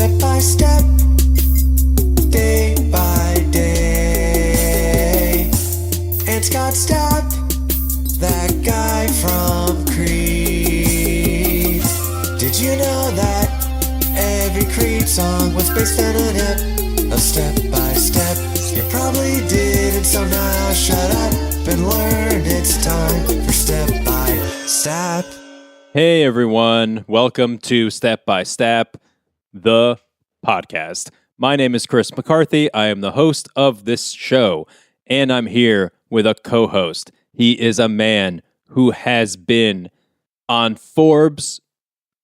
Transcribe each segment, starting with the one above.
step by step, day by day. And Scott Stapp, that guy from Creed. Did you know that every Creed song was based on an ep of step by step? You probably didn't, so now shut up and learn. It's time for Step by Step. Hey everyone, welcome to Step by Step, the podcast. My name is Chris McCarthy. I am the host of this show, and I'm here with a co-host. He is a man who has been on Forbes'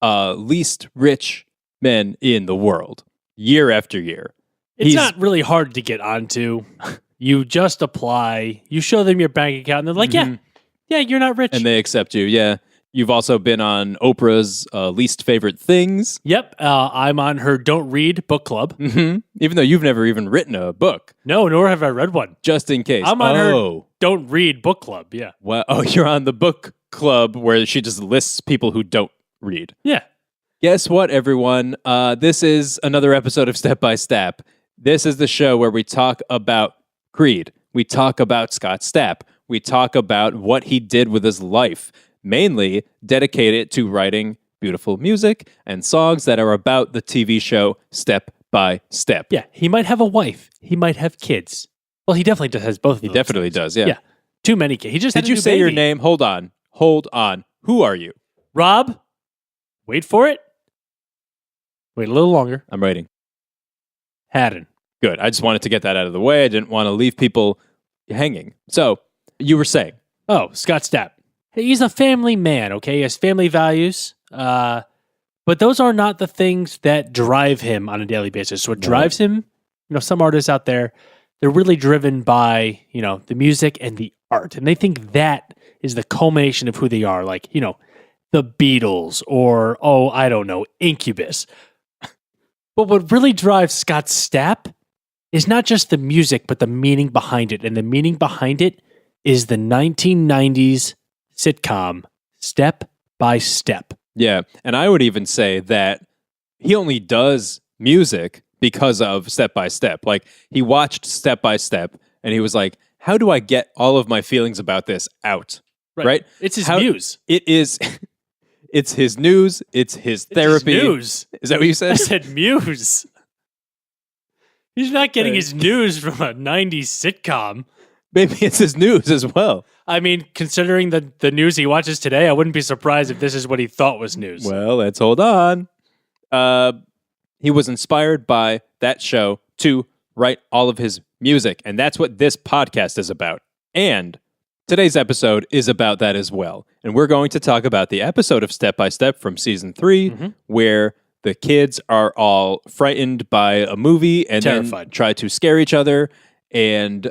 least rich men in the world, year after year. It's not really hard to get onto. You just apply, you show them your bank account, and they're like, yeah, you're not rich. And they accept you, yeah. You've also been on Oprah's least favorite things. Yep, I'm on her Don't Read book club. Mm-hmm. Even though you've never even written a book. No, nor have I read one. Just in case. I'm on her Don't Read book club, yeah. Well, you're on the book club where she just lists people who don't read. Yeah. Guess what, everyone? This is another episode of Step by Step. This is the show where we talk about Creed. We talk about Scott Stapp. We talk about what he did with his life, mainly dedicated to writing beautiful music and songs that are about the TV show Step by Step. Yeah, he might have a wife. He might have kids. Well, he definitely has both of those. He definitely does, yeah. Yeah, too many kids. He just Did you say your name? Hold on. Who are you? Rob, wait for it. Wait a little longer. I'm writing. Haddon. Good. I just wanted to get that out of the way. I didn't want to leave people hanging. So, you were saying. Oh, Scott Stapp. He's a family man, okay? He has family values. But those are not the things that drive him on a daily basis. What drives him, some artists out there, they're really driven by, the music and the art. And they think that is the culmination of who they are. Like, the Beatles or, I don't know, Incubus. But what really drives Scott Stapp is not just the music, but the meaning behind it. And the meaning behind it is the 1990s sitcom Step by Step. Yeah, and I would even say that he only does music because of Step by Step. Like, he watched Step by Step, and he was like, how do I get all of my feelings about this out? Right? It's his muse. It is... It's his news. It's his therapy. It's his news. Is that what you said? I said muse. He's not getting his news from a 90s sitcom. Maybe it's his news as well. I mean, considering the news he watches today, I wouldn't be surprised if this is what he thought was news. Well, let's hold on. He was inspired by that show to write all of his music, and that's what this podcast is about. And today's episode is about that as well. And we're going to talk about the episode of Step by Step from season 3, where the kids are all frightened by a movie and terrified, then try to scare each other. And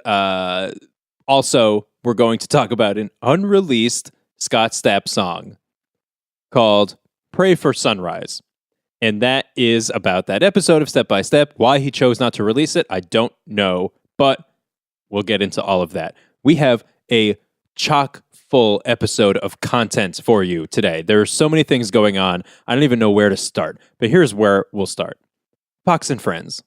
also, we're going to talk about an unreleased Scott Stapp song called Pray for Sunrise. And that is about that episode of Step by Step. Why he chose not to release it, I don't know, but we'll get into all of that. We have a chock full episode of content for you today. There are so many things going on. I don't even know where to start, but here's where we'll start. Fox and Friends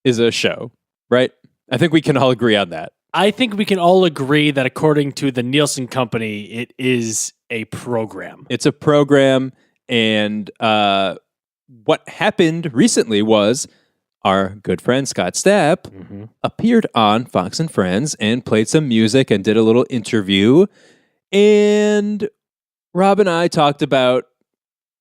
is a show, right? I think we can all agree on that. I think we can all agree that according to the Nielsen Company, it is a program. It's a program, and what happened recently was our good friend Scott Stapp appeared on Fox and Friends and played some music and did a little interview. And Rob and I talked about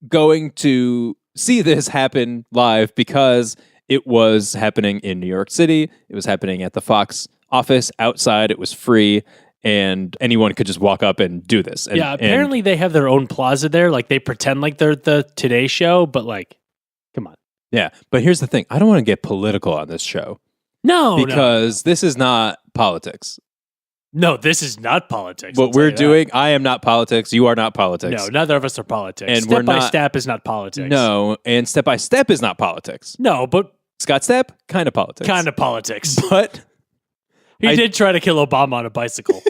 going to see this happen live because it was happening in New York City. It was happening at the Fox office outside. It was free, and anyone could just walk up and do this. And, apparently they have their own plaza there. Like, they pretend like they're the Today Show, but like, come on. Yeah, but here's the thing. I don't want to get political on this show. No, because this is not politics. No, this is not politics. What we're doing, I am not politics. You are not politics. No, neither of us are politics. And Step by Step is not politics. No, and Step by Step is not politics. No, but Scott Stapp, kind of politics. Kind of politics. But he did try to kill Obama on a bicycle.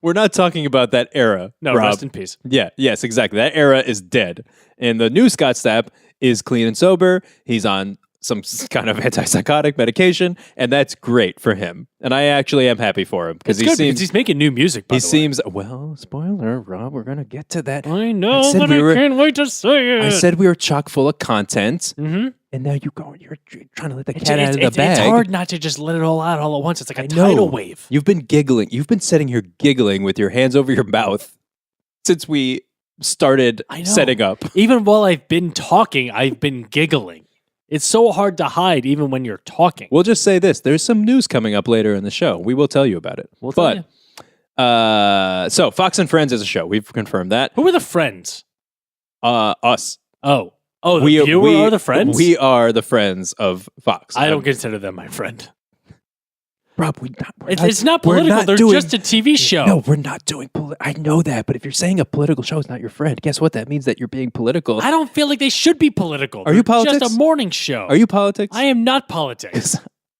We're not talking about that era. No, Rob. rest in peace. Yeah, yes, exactly. That era is dead. And the new Scott Stapp is clean and sober. He's on some kind of antipsychotic medication, and that's great for him. And I actually am happy for him because Because he's making new music. By he the way. seems well. Spoiler, Rob. We're gonna get to that. I know, said but we were- I can't wait to say it. I said we were chock full of content, Mm-hmm. and now you're trying to let the cat out of the It's bag. hard not to just let it all out all at once. It's like a I know. tidal wave. You've been giggling. You've been sitting here giggling with your hands over your mouth since we started I know. setting up. Even while I've been talking, I've been giggling. It's so hard to hide even when you're talking. We'll just say this: there's some news coming up later in the show. We will tell you about it. We'll tell you. So Fox and Friends is a show. We've confirmed that. Who are the friends? Us. Oh, the viewer are the friends? We are the friends of Fox. I don't consider them my friend. Rob, It's not we're political. not They're doing- just a TV show. No, we're not doing. I know that, but if you're saying a political show is not your friend, guess what? That means that you're being political. I don't feel like they should be political. Are you They're politics? Just a morning show. Are you politics? I am not politics.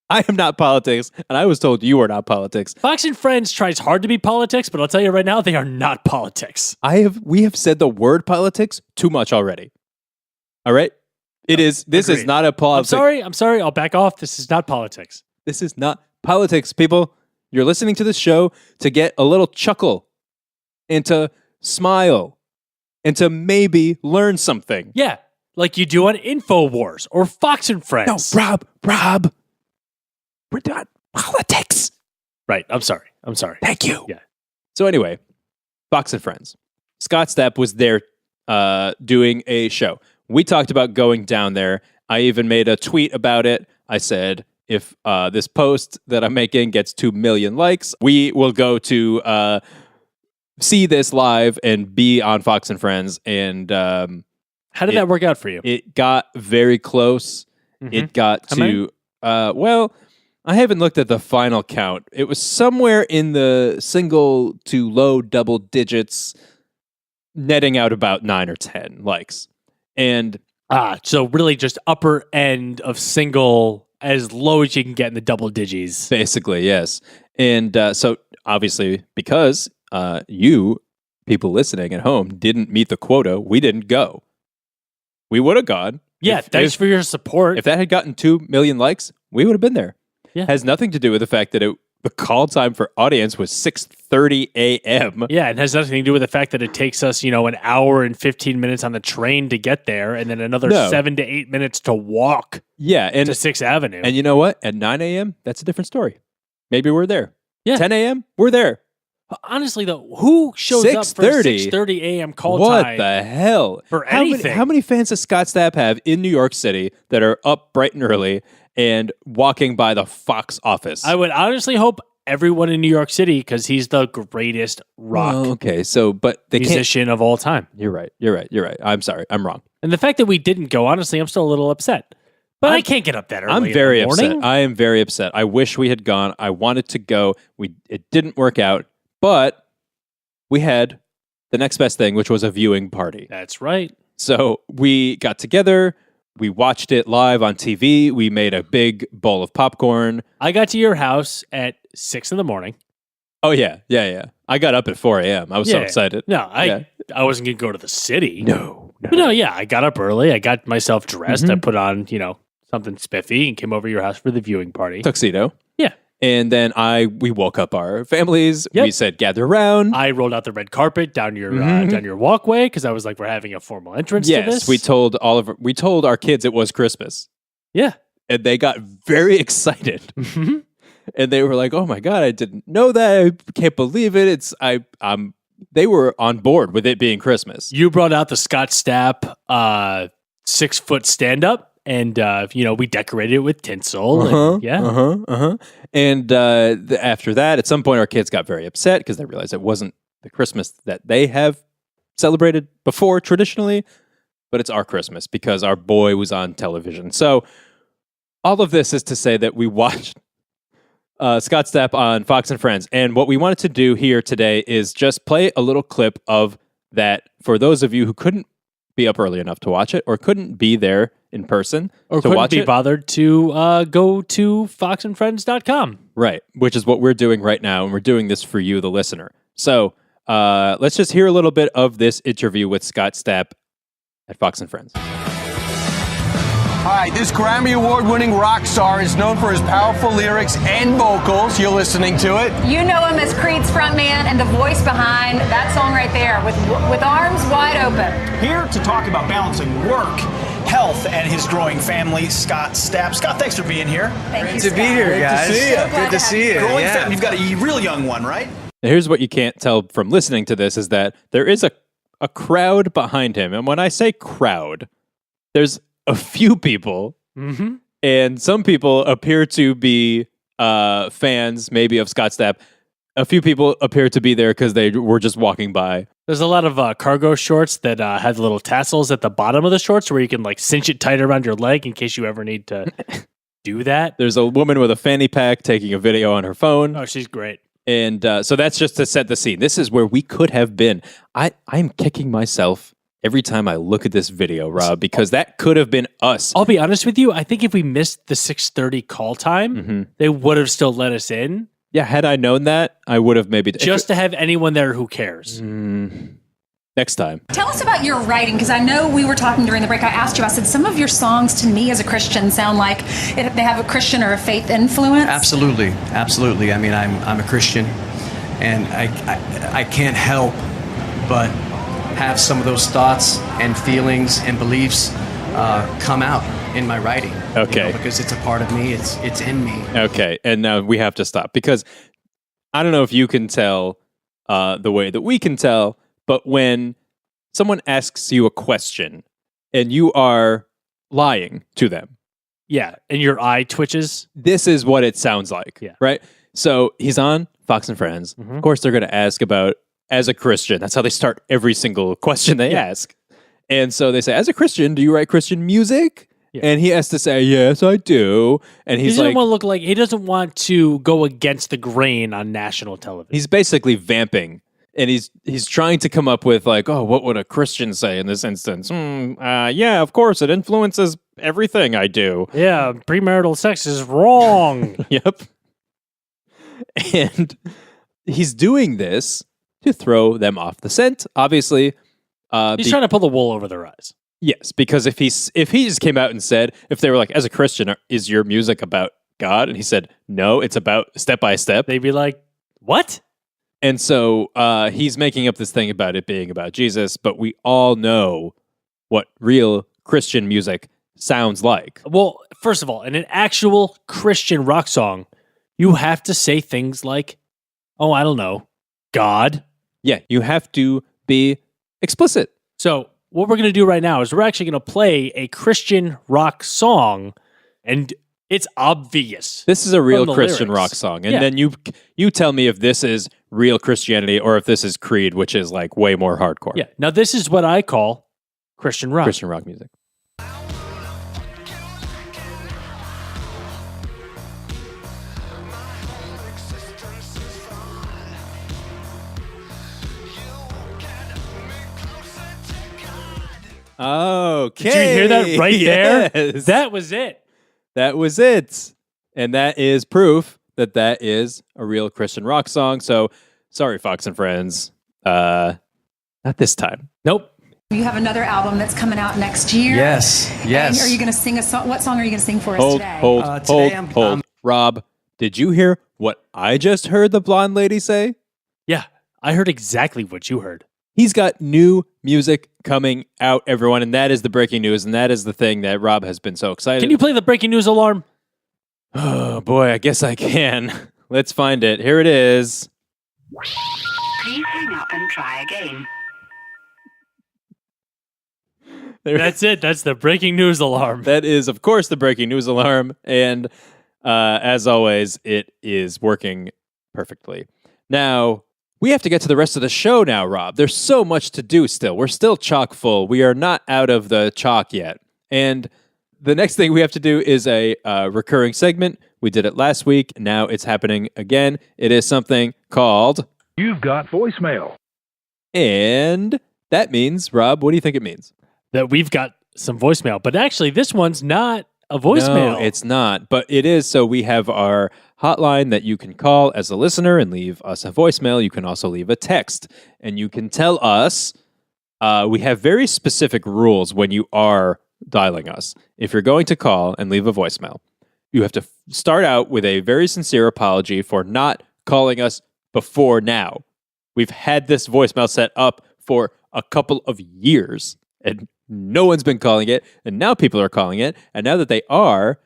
I am not politics, and I was told you are not politics. Fox and Friends tries hard to be politics, but I'll tell you right now, they are not politics. We have said the word politics too much already. All right? This is agreed. not a politics. I'm sorry. I'll back off. This is not politics. This is not politics, people. You're listening to this show to get a little chuckle and to smile and to maybe learn something. Yeah, like you do on InfoWars or Fox and No, Friends. Rob, we're not politics. Right. I'm sorry. Thank you. Yeah. So anyway, Fox and Friends. Scott Stapp was there doing a show. We talked about going down there. I even made a tweet about it. I said, if this post that I'm making gets 2 million likes, we will go to see this live and be on Fox and Friends. And How did that work out for you? it got very close. Mhm. It got How to, well, I haven't looked at the final count. It was somewhere in the single to low double digits, netting out about 9 or 10 likes. And So really just upper end of single, as low as you can get in the double digits. basically, yes. And so obviously, because you, people listening at home, didn't meet the quota, we didn't go. We would have gone. Yeah, thanks for your support. If that had gotten 2 million likes, we would have been there. Yeah. Has nothing to do with the fact that the call time for audience was 6:30 a.m. Yeah, it has nothing to do with the fact that it takes us, an hour and 15 minutes on the train to get there, and then another No. 7 to 8 minutes to walk Yeah, and to 6th Avenue. you know what? At 9 a.m., that's a different story. Maybe we're there. Yeah. 10 a.m., we're there. Honestly, though, who shows up for 6:30? 6:30 a.m. call What time? the hell? For how anything. How many fans does Scott Stapp have in New York City that are up bright and early and walking by the Fox office? I would honestly hope everyone in New York City, because he's the greatest rock Well, okay, so but they can't. musician of all time. You're right. I'm sorry. I'm wrong. And the fact that we didn't go, honestly, I'm still a little upset. But I can't get up that early. I'm in very the morning. upset. I am very upset. I wish we had gone. I wanted to go. It didn't work out, but we had the next best thing, which was a viewing party. That's right. So we got together. We watched it live on TV. We made a big bowl of popcorn. I got to your house at 6 in the morning. Oh yeah. I got up at 4 a.m. I was so Yeah. excited. No, Yeah. I wasn't going to go to the city. No. But no, yeah, I got up early. I got myself dressed. I Mhm. put on, something spiffy and came over to your house for the viewing party. Tuxedo. Yeah. And then we woke up our families. Yep. We said gather around. I rolled out the red carpet down your Mhm. down your walkway because I was like, we're having a formal entrance to Yes, this. we told our kids it was Christmas. Yeah. And they got very excited. Mhm. And they were like, "Oh my god, I didn't know that. I can't believe it." They were on board with it being Christmas. You brought out the Scott Stapp 6-foot stand up, and we decorated it with tinsel. And, yeah. And after that, at some point, our kids got very upset because they realized it wasn't the Christmas that they have celebrated before traditionally, but it's our Christmas because our boy was on television. So all of this is to say that we watched Scott Stapp on Fox and Friends. And what we wanted to do here today is just play a little clip of that for those of you who couldn't be up early enough to watch it or couldn't be there in person Or to couldn't watch be it. bothered to go to foxandfriends.com. Right, which is what we're doing right now, and we're doing this for you, the listener. So let's just hear a little bit of this interview with Scott Stapp at Fox and Friends. Hi, this Grammy Award-winning rock star is known for his powerful lyrics and vocals. You're listening to it. You know him as Creed's frontman and the voice behind that song right there, with arms wide open. Here to talk about balancing work, health, and his growing family, Scott Stapp. Scott, thanks for being here. Thank you, to be here, guys. Good to see you. Growing Yeah. family. You've got a real young one, right? Now, here's what you can't tell from listening to this is that there is a crowd behind him. And when I say crowd, there's a few people, and some people appear to be fans, maybe of Scott Stapp. A few people appear to be there because they were just walking by. There's a lot of cargo shorts that have little tassels at the bottom of the shorts where you can like cinch it tight around your leg in case you ever need to do that. There's a woman with a fanny pack taking a video on her phone. Oh, she's great. And so that's just to set the scene. This is where we could have been. I'm kicking myself every time I look at this video, Rob, because that could have been us. I'll be honest with you. I think if we missed the 6:30 call time, they would have still let us in. Yeah, had I known that, I would have maybe... Just to have anyone there who cares. Next time. Tell us about your writing, because I know we were talking during the break. I asked you, I said, some of your songs to me as a Christian sound like they have a Christian or a faith influence. Absolutely. I mean, I'm a Christian, and I can't help but have some of those thoughts and feelings and beliefs come out in my writing. Okay. Because it's a part of me. It's in me. Okay, and now we have to stop because I don't know if you can tell the way that we can tell, but when someone asks you a question and you are lying to them, Yeah, and your eye twitches. this is what it sounds like, Yeah. right? So he's on Fox and Friends. Of course, they're going to ask about, as a Christian, that's how they start every single question they ask. And so they say, as a Christian, do you write Christian music? Yeah. And he has to say, yes, I do. And He he's doesn't like, want to look like he doesn't want to go against the grain on national television. he's basically vamping. And he's trying to come up with like, oh, what would a Christian say in this instance? Yeah, of course, it influences everything I do. Yeah, premarital sex is wrong. Yep. And he's doing this to throw them off the scent, obviously. He's trying to pull the wool over their eyes. Yes, because if he just came out and said, if they were like, as a Christian, is your music about God? And he said, no, it's about step by step. They'd be like, what? And so he's making up this thing about it being about Jesus, but we all know what real Christian music sounds like. Well, first of all, in an actual Christian rock song, you have to say things like, oh, I don't know, God. Yeah, you have to be explicit. So what we're going to do right now is we're actually going to play a Christian rock song, and it's obvious. This is a real the Christian lyrics. rock song. And Yeah. then you tell me if this is real Christianity or if this is Creed, which is like way more hardcore. Yeah. Now, this is what I call Christian rock. Christian rock music. Okay. Did you hear that right there? Yes. That was it. That was it. And that is proof that that is a real Christian rock song. So sorry, Fox and Friends. Not this time. Nope. You have another album that's coming out next year. Yes. And are you going to sing a song? What song are you going to sing for us today? Today hold. I'm- Rob, did you hear what I just heard the blonde lady say? Yeah. I heard exactly what you heard. He's got new music coming out, everyone, and that is the breaking news, and that is the thing that Rob has been so excited. Can you play the breaking news alarm? Oh boy, I guess I can. Let's find it. Here it is. Please hang up and try again. That's it. That's the breaking news alarm. That is, of course, the breaking news alarm, and as always, it is working perfectly. Now, we have to get to the rest of the show now, Rob. There's so much to do still. We're still chock full. We are not out of the chalk yet. And the next thing we have to do is a recurring segment. We did it last week. Now it's happening again. It is something called... You've got voicemail. And that means, Rob, what do you think it means? That we've got some voicemail. But actually, this one's not a voicemail. No, it's not. But it is. So we have our hotline that you can call as a listener and leave us a voicemail. You can also leave a text, and you can tell us. We have very specific rules when you are dialing us. If you're going to call and leave a voicemail, you have to start out with a very sincere apology for not calling us before now. We've had this voicemail set up for a couple of years, and no one's been calling it, and now people are calling it, and now that they are,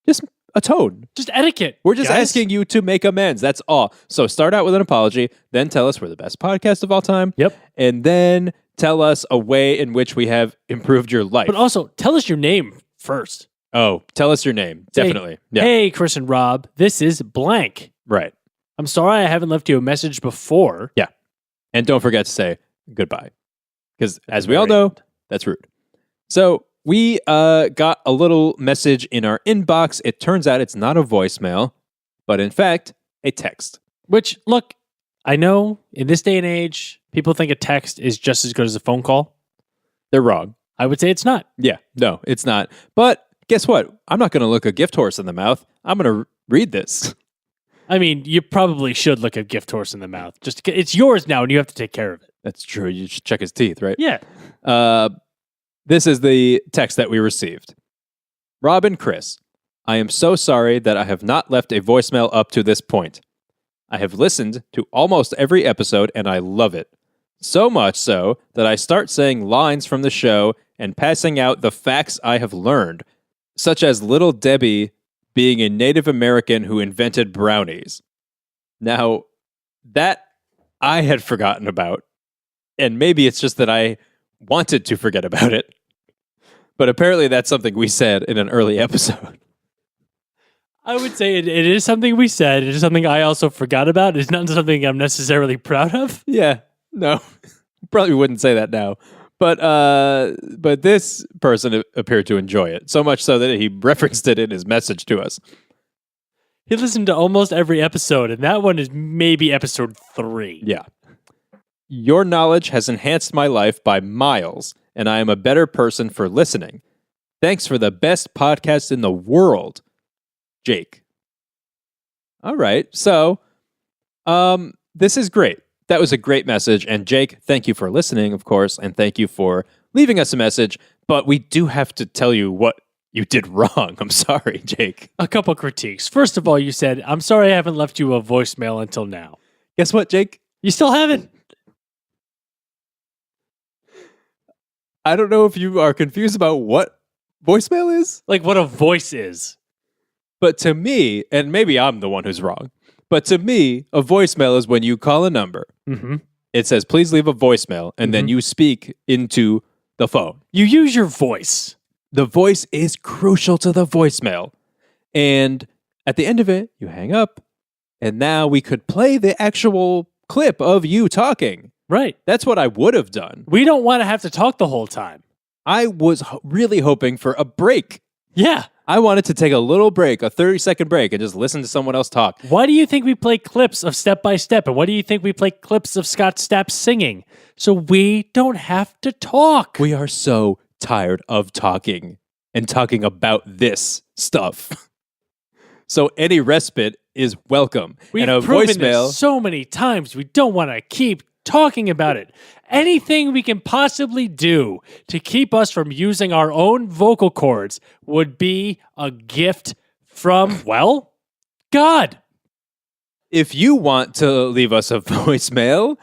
just atone. Just etiquette. We're just guys. asking you to make amends. That's all. So start out with an apology, then tell us we're the best podcast of all time. Yep. And then tell us a way in which we have improved your life. But also, tell us your name first. Oh, tell us your name. Say, Definitely. Yeah. Hey, Chris and Rob, this is blank. Right. I'm sorry I haven't left you a message before. Yeah. And don't forget to say goodbye. Because as we all know, that's rude. So we got a little message in our inbox. It turns out it's not a voicemail, but in fact, a text. Which, look, I know in this day and age, people think a text is just as good as a phone call. They're wrong. I would say it's not. Yeah. No, it's not. But guess what? I'm not going to look a gift horse in the mouth. I'm going to read this. I mean, you probably should look a gift horse in the mouth. Just it's yours now, and you have to take care of it. That's true. You should check his teeth, right? Yeah. This is the text that we received. Rob and Chris, I am so sorry that I have not left a voicemail up to this point. I have listened to almost every episode and I love it. So much so that I start saying lines from the show and passing out the facts I have learned, such as Little Debbie being a Native American who invented brownies. Now, that I had forgotten about, and maybe it's just that I wanted to forget about it. But apparently that's something we said in an early episode. I would say it is something we said. It is something I also forgot about. It's not something I'm necessarily proud of. Yeah, no, probably wouldn't say that now. But this person appeared to enjoy it, so much so that he referenced it in his message to us. He listened to almost every episode, and that one is maybe episode 3. Yeah. Your knowledge has enhanced my life by miles, and I am a better person for listening. Thanks for the best podcast in the world, Jake. All right. So, this is great. That was a great message. And Jake, thank you for listening, of course, and thank you for leaving us a message. But we do have to tell you what you did wrong. I'm sorry, Jake. A couple critiques. First of all, you said, I'm sorry I haven't left you a voicemail until now. Guess what, Jake? You still haven't. I don't know if you are confused about what voicemail is. Like what a voice is. But to me, and maybe I'm the one who's wrong, but to me, a voicemail is when you call a number. Mm-hmm. It says, please leave a voicemail, and then you speak into the phone. You use your voice. The voice is crucial to the voicemail. And at the end of it, you hang up, and now we could play the actual clip of you talking. Right. That's what I would have done. We don't want to have to talk the whole time. I was really hoping for a break. Yeah. I wanted to take a little break, a 30-second break, and just listen to someone else talk. Why do you think we play clips of Step by Step? And why do you think we play clips of Scott Stapp singing? So we don't have to talk. We are so tired of talking and talking about this stuff. So any respite is welcome. We've and a proven voicemail this so many times. We don't want to keep talking about it. Anything we can possibly do to keep us from using our own vocal cords would be a gift from, well, God. If you want to leave us a voicemail,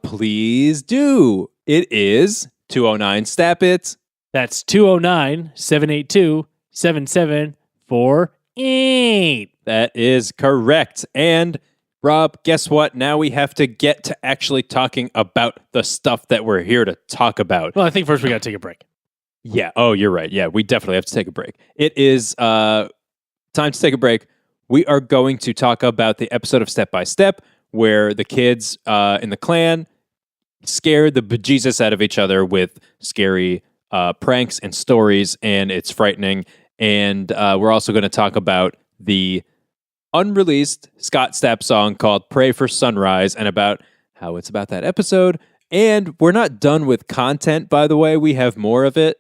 please do. It is 209 Stapp It. That's 209-782-7748. That is correct. And Rob, guess what? Now we have to get to actually talking about the stuff that we're here to talk about. Well, I think first we got to take a break. Yeah. Oh, you're right. Yeah, we definitely have to take a break. It is time to take a break. We are going to talk about the episode of Step by Step where the kids in the clan scare the bejesus out of each other with scary pranks and stories, and it's frightening. And we're also going to talk about the unreleased Scott Stapp song called Pray for Sunrise and about how it's about that episode. And we're not done with content, by the way. We have more of it.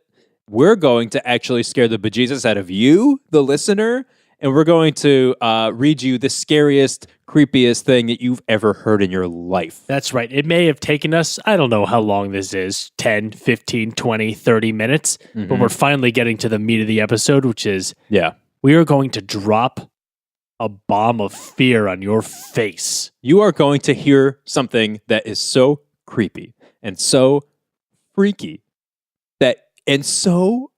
We're going to actually scare the bejesus out of you, the listener, and we're going to read you the scariest, creepiest thing that you've ever heard in your life. That's right. It may have taken us, I don't know how long this is, 10, 15, 20, 30 minutes, but we're finally getting to the meat of the episode, which is Yeah. we are going to drop a bomb of fear on your face. You are going to hear something that is so creepy and so freaky and so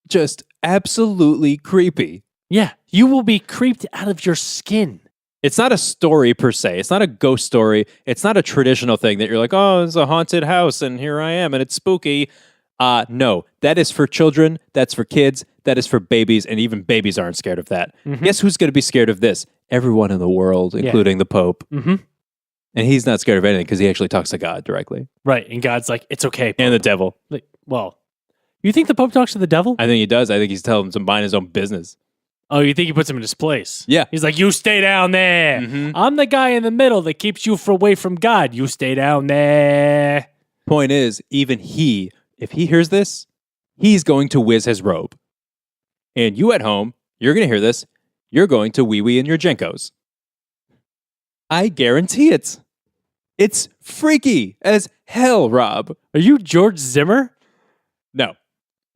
just absolutely creepy. Yeah, you will be creeped out of your skin. It's not a story per se. It's not a ghost story. It's not a traditional thing that you're like, oh, it's a haunted house and here I am and it's spooky. No, that is for children. That's for kids. That is for babies. And even babies aren't scared of that. Guess who's going to be scared of this? Everyone in the world, including the Pope. Mm-hmm. And he's not scared of anything because he actually talks to God directly. Right, and God's like, it's okay. Pope. And the devil. Like, well, you think the Pope talks to the devil? I think he does. I think he's telling him to mind his own business. Oh, you think he puts him in his place? Yeah. He's like, you stay down there. I'm the guy in the middle that keeps you away from God. You stay down there. Point is, even he, if he hears this, he's going to whiz his robe. And you at home, you're going to hear this. You're going to wee-wee in your Jenkos. I guarantee it. It's freaky as hell, Rob. Are you George Zimmer? No.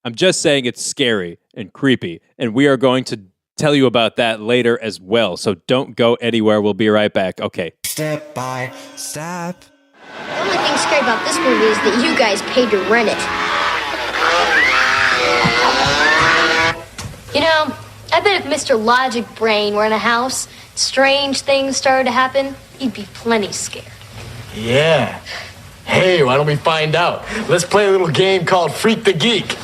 I'm just saying it's scary and creepy. And we are going to tell you about that later as well. So don't go anywhere. We'll be right back. Okay. Step by step. The only thing scary about this movie is that you guys paid to rent it. You know, I bet if Mr. Logic Brain were in a house, strange things started to happen, he'd be plenty scared. Yeah. Hey, why don't we find out? Let's play a little game called Freak the Geek.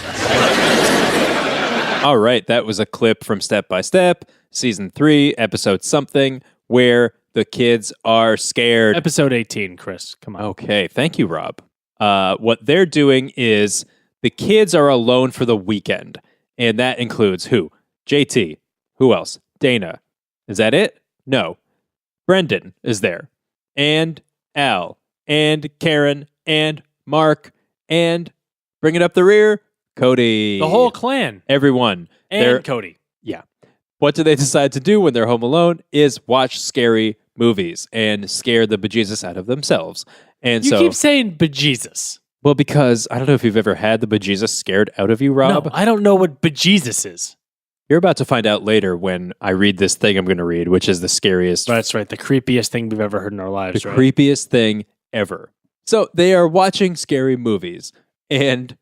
All right. That was a clip from Step by Step, Season 3, Episode something, where the kids are scared. Episode 18, Chris. Come on. Okay. Thank you, Rob. What they're doing is the kids are alone for the weekend. And that includes who? JT. Who else? Dana. Is that it? No. Brendan is there. And Al. And Karen. And Mark. And bringing up the rear, Cody. The whole clan. Everyone. And Cody. Yeah. What do they decide to do when they're home alone is watch scary movies and scare the bejesus out of themselves. And You keep saying bejesus. Well, because I don't know if you've ever had the bejesus scared out of you, Rob. No, I don't know what bejesus is. You're about to find out later when I read this thing I'm going to read, which is the scariest. That's right. The creepiest thing we've ever heard in our lives, the right? creepiest thing ever. So they are watching scary movies. And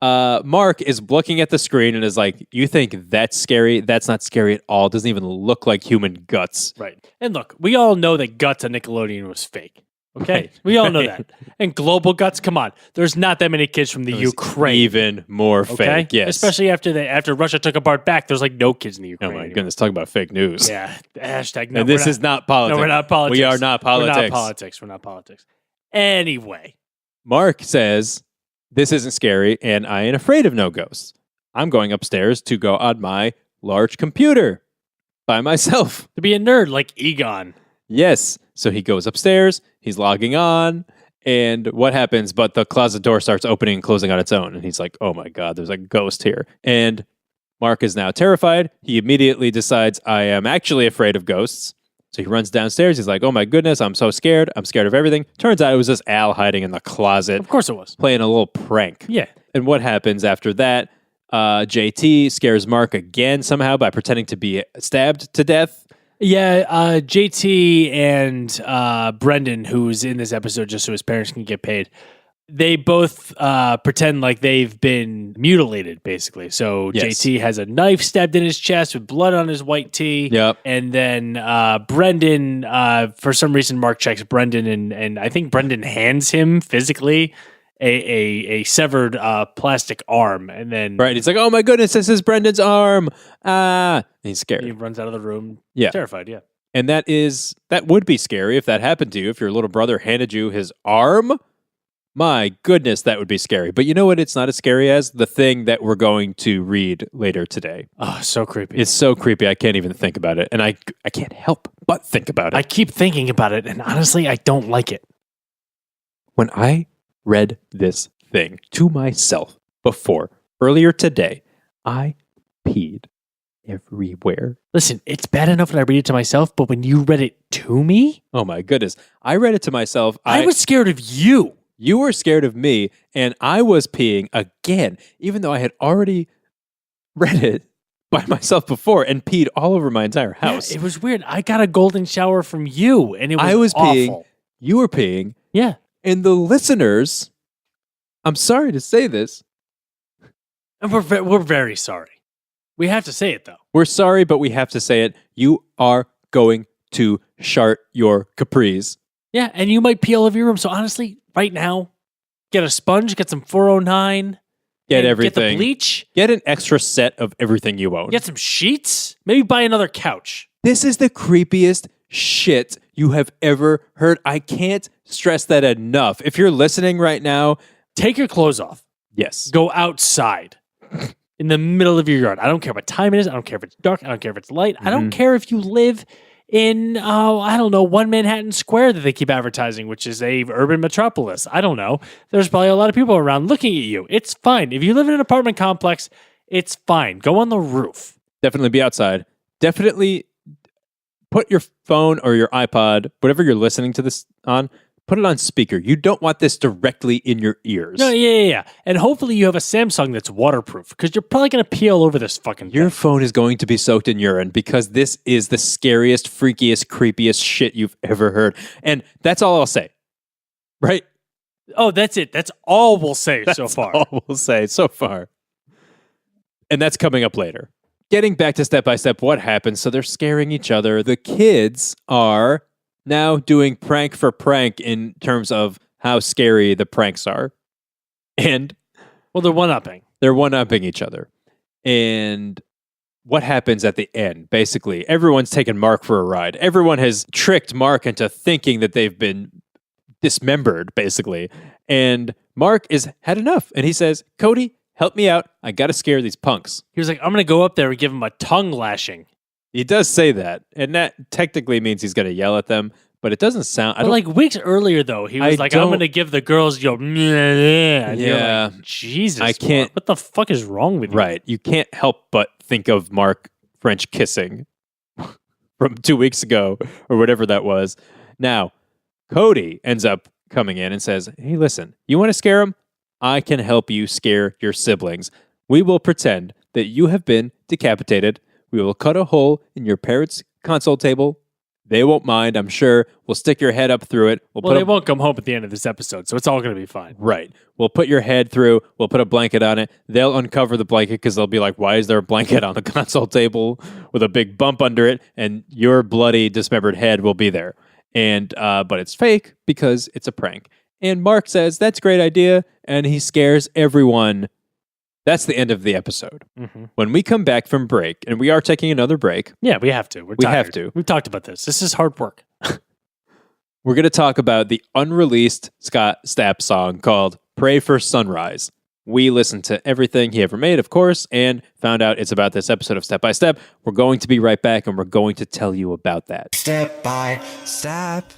Mark is looking at the screen and is like, you think that's scary? That's not scary at all. It doesn't even look like human guts. Right. And look, we all know that Guts on Nickelodeon was fake. Okay? Right. We all know that. And Global Guts, come on. There's not that many kids from the Ukraine. Even more Okay? fake, yes. Especially after Russia took apart back, there's like no kids in the Oh Ukraine. my anymore. goodness, talk about fake news. Yeah. Hashtag no. And this is not politics. No, we're not politics. We are not politics. We're not politics. We're not politics. Anyway. Mark says, this isn't scary and I ain't afraid of no ghosts. I'm going upstairs to go on my large computer by myself. To be a nerd like Egon. Yes. So he goes upstairs, he's logging on, and what happens? But the closet door starts opening and closing on its own. And he's like, oh my God, there's a ghost here. And Mark is now terrified. He immediately decides, I am actually afraid of ghosts. So he runs downstairs. He's like, oh my goodness, I'm so scared. I'm scared of everything. Turns out it was just Al hiding in the closet. Of course it was. Playing a little prank. Yeah. And what happens after that? JT scares Mark again somehow by pretending to be stabbed to death. Yeah, JT and Brendan, who's in this episode just so his parents can get paid, they both pretend like they've been mutilated, basically. So Yes. JT has a knife stabbed in his chest with blood on his white tee. Yep. And then Brendan, for some reason, Mark checks Brendan, and I think Brendan hands him physically a severed plastic arm. And then Right. He's like, oh my goodness, this is Brendan's arm. And he's scared. he runs out of the room, Yeah. terrified, yeah. And that would be scary if that happened to you. If your little brother handed you his arm, my goodness, that would be scary. But you know what? It's not as scary as the thing that we're going to read later today. Oh, so creepy. It's so creepy. I can't even think about it. And I can't help but think about it. I keep thinking about it, and honestly, I don't like it. When I read this thing to myself earlier today, I peed. everywhere. Listen, it's bad enough when I read it to myself, but when you read it to me, Oh my goodness. I read it to myself. I was scared of you. You were scared of me, and I was peeing again, even though I had already read it by myself before and peed all over my entire house. Yeah, it was weird. I got a golden shower from you, and it was I was awful. peeing, you were peeing, Yeah. and the listeners, I'm sorry to say this. And we're very sorry. We have to say it, though. We're sorry, but we have to say it. You are going to shart your capris. Yeah, and you might pee all over your room. So honestly, right now, get a sponge, get some 409. Get and everything. Get the bleach. Get an extra set of everything you own. Get some sheets. Maybe buy another couch. This is the creepiest shit you have ever heard. I can't stress that enough. If you're listening right now, take your clothes off. Yes. Go outside in the middle of your yard. I don't care what time it is. I don't care if it's dark. I don't care if it's light. I don't care if you live in, I don't know, One Manhattan Square that they keep advertising, which is a urban metropolis. I don't know. There's probably a lot of people around looking at you. It's fine. If you live in an apartment complex, it's fine. Go on the roof. Definitely be outside. Definitely put your phone or your iPod, whatever you're listening to this on, put it on speaker. You don't want this directly in your ears. No, yeah. And hopefully you have a Samsung that's waterproof because you're probably going to pee all over this fucking Your thing. phone is going to be soaked in urine because this is the scariest, freakiest, creepiest shit you've ever heard. And that's all I'll say. Right? Oh, that's it. That's all we'll say so far. All we'll say so far. And that's coming up later. Getting back to step by step, what happens? So they're scaring each other. The kids are now doing prank for prank in terms of how scary the pranks are. And well, they're one-upping. They're one-upping each other. And what happens at the end? Basically, everyone's taken Mark for a ride. Everyone has tricked Mark into thinking that they've been dismembered, basically. And Mark is had enough. And he says, Cody, help me out. I got to scare these punks. He was like, I'm going to go up there and give him a tongue lashing. He does say that. And that technically means he's going to yell at them. But it doesn't sound... But like weeks earlier, though, he was like, I'm going to give the girls your... And you're like, Jesus, I can't... Mark, what the fuck is wrong with you? Right. You can't help but think of Mark French kissing from 2 weeks ago or whatever that was. Now, Cody ends up coming in and says, hey, listen, you want to scare them? I can help you scare your siblings. We will pretend that you have been decapitated. We will cut a hole in your parents' console table. They won't mind, I'm sure. We'll stick your head up through it. Well, they won't come home at the end of this episode, so it's all going to be fine. Right. We'll put your head through. We'll put a blanket on it. They'll uncover the blanket because they'll be like, why is there a blanket on the console table with a big bump under it? And your bloody, dismembered head will be there. And but it's fake because it's a prank. And Mark says, that's a great idea. And he scares everyone. That's the end of the episode. Mm-hmm. When we come back from break, and we are taking another break. Yeah, we have to. We have to. We've talked about this. This is hard work. We're going to talk about the unreleased Scott Stapp song called Pray for Sunrise. We listened to everything he ever made, of course, and found out it's about this episode of Step by Step. We're going to be right back, and we're going to tell you about that. Step by step.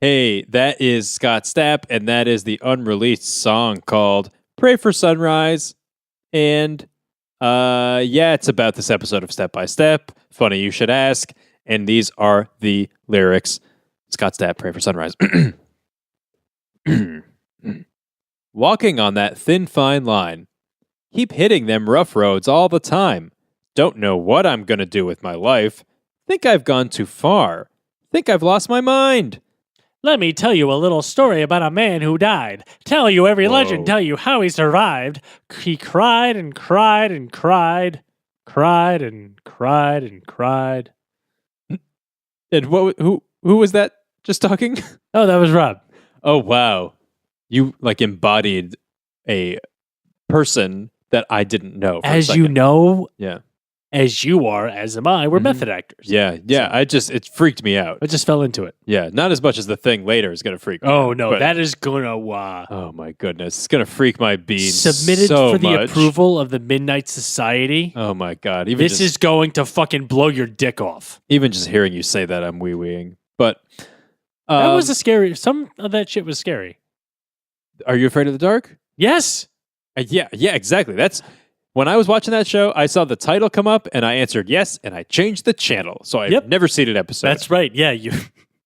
Hey, that is Scott Stapp, and that is the unreleased song called Pray for Sunrise. And yeah, it's about this episode of Step by Step. Funny you should ask. And these are the lyrics. Scott Stapp, Pray for Sunrise. Walking on that thin, fine line. Keep hitting them rough roads all the time. Don't know what I'm going to do with my life. Think I've gone too far. Think I've lost my mind. Let me tell you a little story about a man who died. Tell you every legend, tell you how he survived. He cried and cried and cried, cried and cried and cried. And who was that just talking? Oh, that was Rob. Oh, wow. You like embodied a person that I didn't know. As you know, yeah. as you are, as am I. We're method actors. Yeah. It freaked me out. I just fell into it. Yeah, not as much as the thing later is going to freak me out. Oh, no. but- That is going to oh, my goodness. It's going to freak my beans submitted so for the much. approval of the Midnight Society. Oh, my God. This is going to fucking blow your dick off. Even just hearing you say that, I'm wee-weeing. But That was a scary... Some of that shit was scary. Are you afraid of the dark? Yes. Yeah, exactly. That's... When I was watching that show, I saw the title come up, and I answered yes, and I changed the channel. So I've never seen an episode. That's right. Yeah, you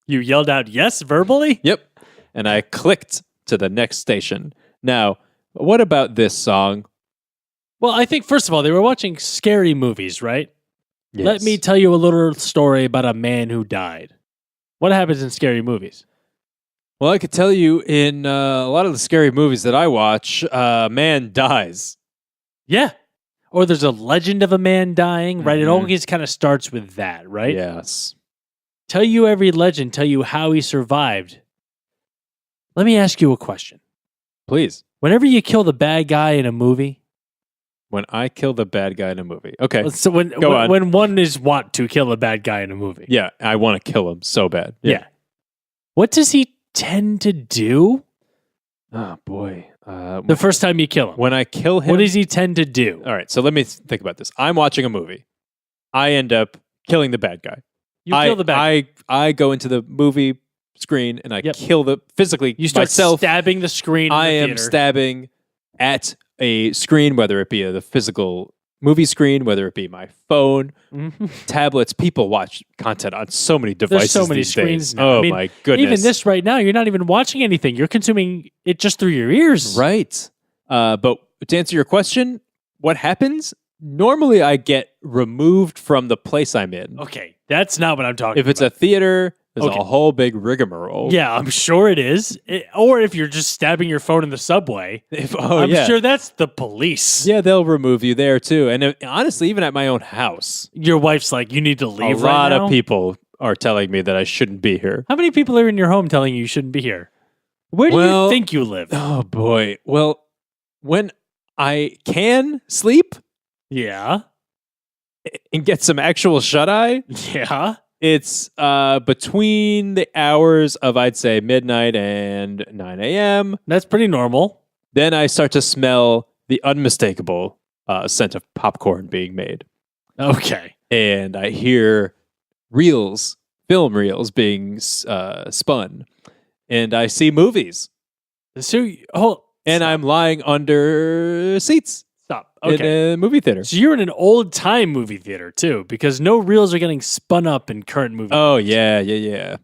yelled out yes verbally? Yep. And I clicked to the next station. Now, what about this song? Well, I think, first of all, they were watching scary movies, right? Yes. Let me tell you a little story about a man who died. What happens in scary movies? Well, I could tell you in a lot of the scary movies that I watch, a man dies. Yeah. Or there's a legend of a man dying, right? It always kind of starts with that, right? Yes. Tell you every legend, tell you how he survived. Let me ask you a question. Please. Whenever you kill the bad guy in a movie... When I kill the bad guy in a movie. Okay. So when one is want to kill a bad guy in a movie. Yeah, I want to kill him so bad. Yeah. What does he tend to do? Oh, boy. The first time you kill him. When I kill him... What does he tend to do? All right, so let me think about this. I'm watching a movie. I end up killing the bad guy. You kill the bad guy. I go into the movie screen and I kill the... Physically, You start myself. stabbing the screen I in the am theater. stabbing at a screen, whether it be the physical movie screen, whether it be my phone, tablets. People watch content on so many devices. There's so many these screens days. now. Oh I mean, my goodness! Even this right now, you're not even watching anything. You're consuming it just through your ears. Right. But to answer your question, what happens? Normally, I get removed from the place I'm in. Okay, that's not what I'm talking about. If it's a theater, there's Okay. a whole big rigmarole. Yeah, I'm sure it is. Or if you're just stabbing your phone in the subway, I'm sure that's the police. Yeah, they'll remove you there too. And honestly, even at my own house, Your wife's like, you need to leave a lot right now? of people are telling me that I shouldn't be here. How many people are in your home telling you shouldn't be here? Where do you think you live? Oh boy. Well, when I can sleep Yeah. and get some actual shut eye, Yeah. it's between the hours of, I'd say, midnight and 9 a.m. That's pretty normal. Then I start to smell the unmistakable scent of popcorn being made. Okay. And I hear film reels being spun. And I see movies. So, And I'm lying under seats. Stop. Okay. In a movie theater. So you're in an old time movie theater too, because no reels are getting spun up in current movie. Oh yeah.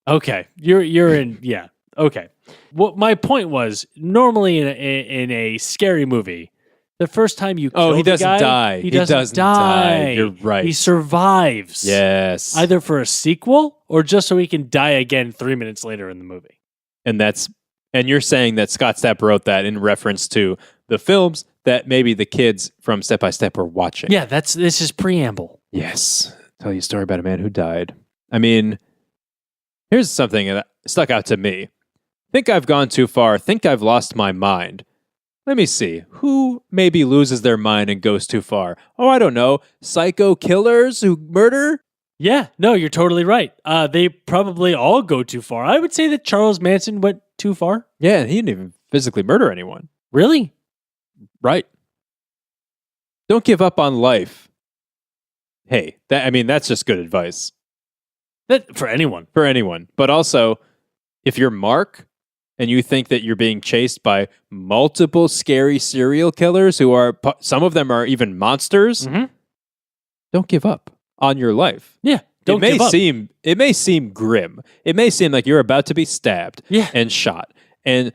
Okay, you're in. Yeah. Okay. What my point was, normally in a scary movie, the first time you kill he the doesn't guy, die. He doesn't die. You're right. He survives. Yes. Either for a sequel or just so he can die again 3 minutes later in the movie. And you're saying that Scott Stapp wrote that in reference to the films that maybe the kids from Step by Step were watching. Yeah, this is preamble. Yes. Tell you a story about a man who died. I mean, here's something that stuck out to me. Think I've gone too far. Think I've lost my mind. Let me see. Who maybe loses their mind and goes too far? Oh, I don't know. Psycho killers who murder? Yeah, no, you're totally right. They probably all go too far. I would say that Charles Manson went too far. Yeah, he didn't even physically murder anyone. Really? Right. Don't give up on life. Hey, that's just good advice. That for anyone. For anyone. But also, if you're Mark and you think that you're being chased by multiple scary serial killers who are, some of them are even monsters, don't give up on your life. Yeah. Don't give up. It may seem grim. It may seem like you're about to be stabbed and shot and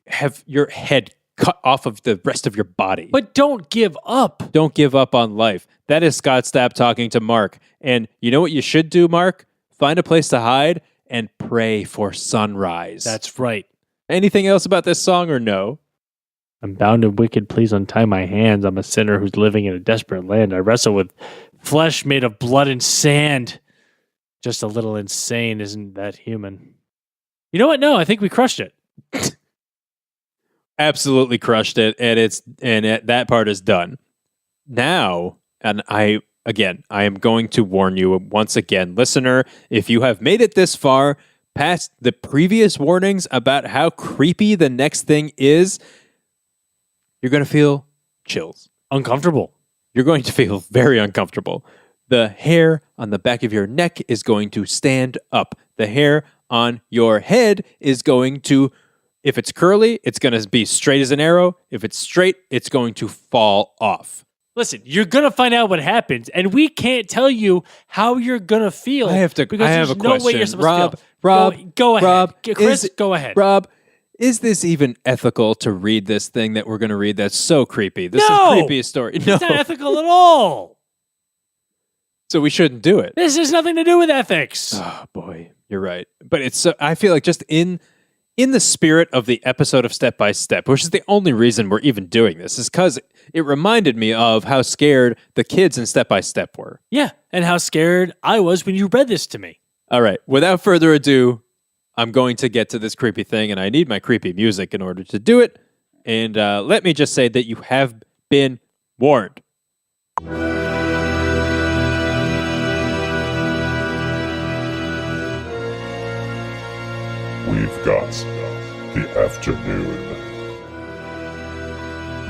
have your head cut off of the rest of your body. But don't give up. Don't give up on life. That is Scott Stapp talking to Mark. And you know what you should do, Mark? Find a place to hide and pray for sunrise. That's right. Anything else about this song or no? I'm bound and wicked, please untie my hands. I'm a sinner who's living in a desperate land. I wrestle with flesh made of blood and sand. Just a little insane, isn't that human? You know what? No, I think we crushed it. Absolutely crushed it, and that part is done. Now, And I am going to warn you once again, listener, if you have made it this far past the previous warnings about how creepy the next thing is, you're going to feel chills. Uncomfortable. You're going to feel very uncomfortable. The hair on the back of your neck is going to stand up. The hair on your head is going to, if it's curly, it's going to be straight as an arrow. If it's straight, it's going to fall off. Listen, you're going to find out what happens, and we can't tell you how you're going to feel. I have a no question. way you're supposed to feel. Rob, go ahead. Rob, Chris, go ahead. Rob, is this even ethical to read this thing that we're going to read that's so creepy? This No! is the creepiest story. No. It's not ethical at all. So we shouldn't do it. This has nothing to do with ethics. Oh, boy. You're right. But it's so, I feel like just in the spirit of the episode of Step by Step, which is the only reason we're even doing this, is because it reminded me of how scared the kids in Step by Step were. Yeah, and how scared I was when you read this to me. All right. Without further ado, I'm going to get to this creepy thing, and I need my creepy music in order to do it. And let me just say that you have been warned. We've got the afternoon.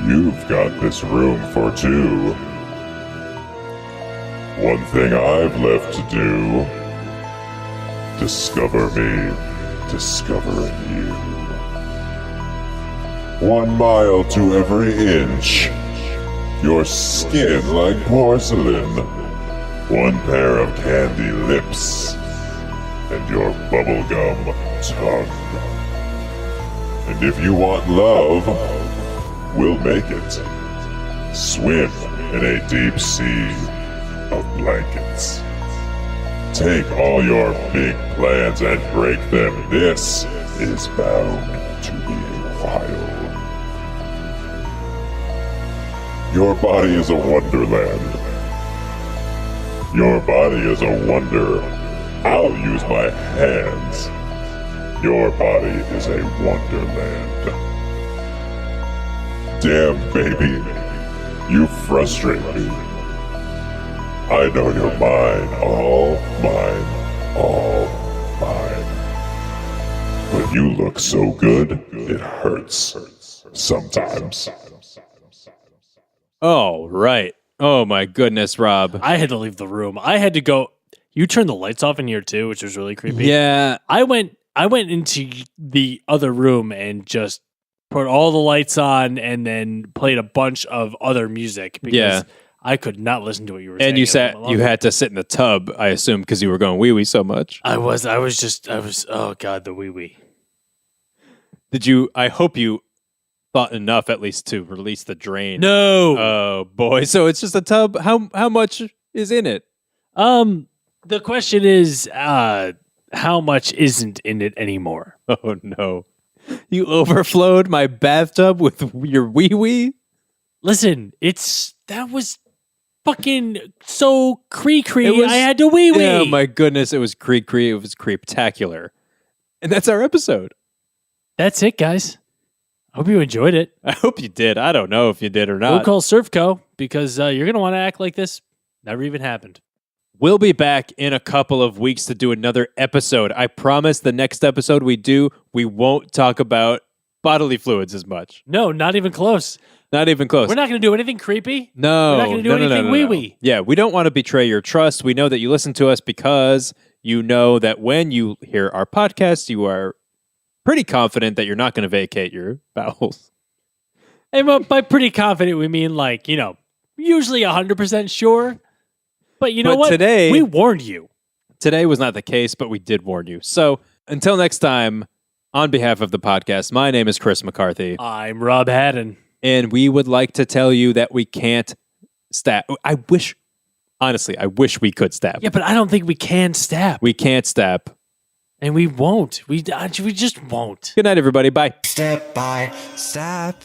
You've got this room for two. One thing I've left to do. Discover me, discovering you. 1 mile to every inch. Your skin like porcelain. 1 pair of candy lips. And your bubblegum tongue. And if you want love, we'll make it. Swim in a deep sea of blankets. Take all your big plans and break them. This is bound to be wild. Your body is a wonderland. Your body is a wonder. I'll use my hands. Your body is a wonderland. Damn, baby. You frustrate me. I know you're mine, all mine. But you look so good, it hurts. Sometimes. Oh, right. Oh, my goodness, Rob. I had to leave the room. I had to go. You turned the lights off in here too, which was really creepy. Yeah. I went into the other room and just put all the lights on and then played a bunch of other music because I could not listen to what you were saying. And you had to sit in the tub, I assume, because you were going wee wee so much. I was oh God, the wee wee. I hope you thought enough at least to release the drain. No. Oh boy. So it's just a tub. How much is in it? The question is, how much isn't in it anymore? Oh no. You overflowed my bathtub with your wee wee? Listen, that was fucking so cree-cree. I had to wee wee. Oh my goodness, it was cree-cree. It was creeptacular. And that's our episode. That's it, guys. Hope you enjoyed it. I hope you did. I don't know if you did or not. We'll call Surfco because you're going to want to act like this never even happened. We'll be back in a couple of weeks to do another episode. I promise the next episode we do, we won't talk about bodily fluids as much. No, not even close. Not even close. We're not going to do anything creepy. No. We're not going to do anything wee-wee. Yeah, we don't want to betray your trust. We know that you listen to us because you know that when you hear our podcast, you are pretty confident that you're not going to vacate your bowels. And by pretty confident, we mean usually 100% sure. But you know what? Today, we warned you. Today was not the case, but we did warn you. So until next time, on behalf of the podcast, my name is Chris McCarthy. I'm Rob Haddon. And we would like to tell you that we can't stab. I wish we could stab. Yeah, but I don't think we can stab. We can't stab. And we won't. We just won't. Good night, everybody. Bye. Step by step.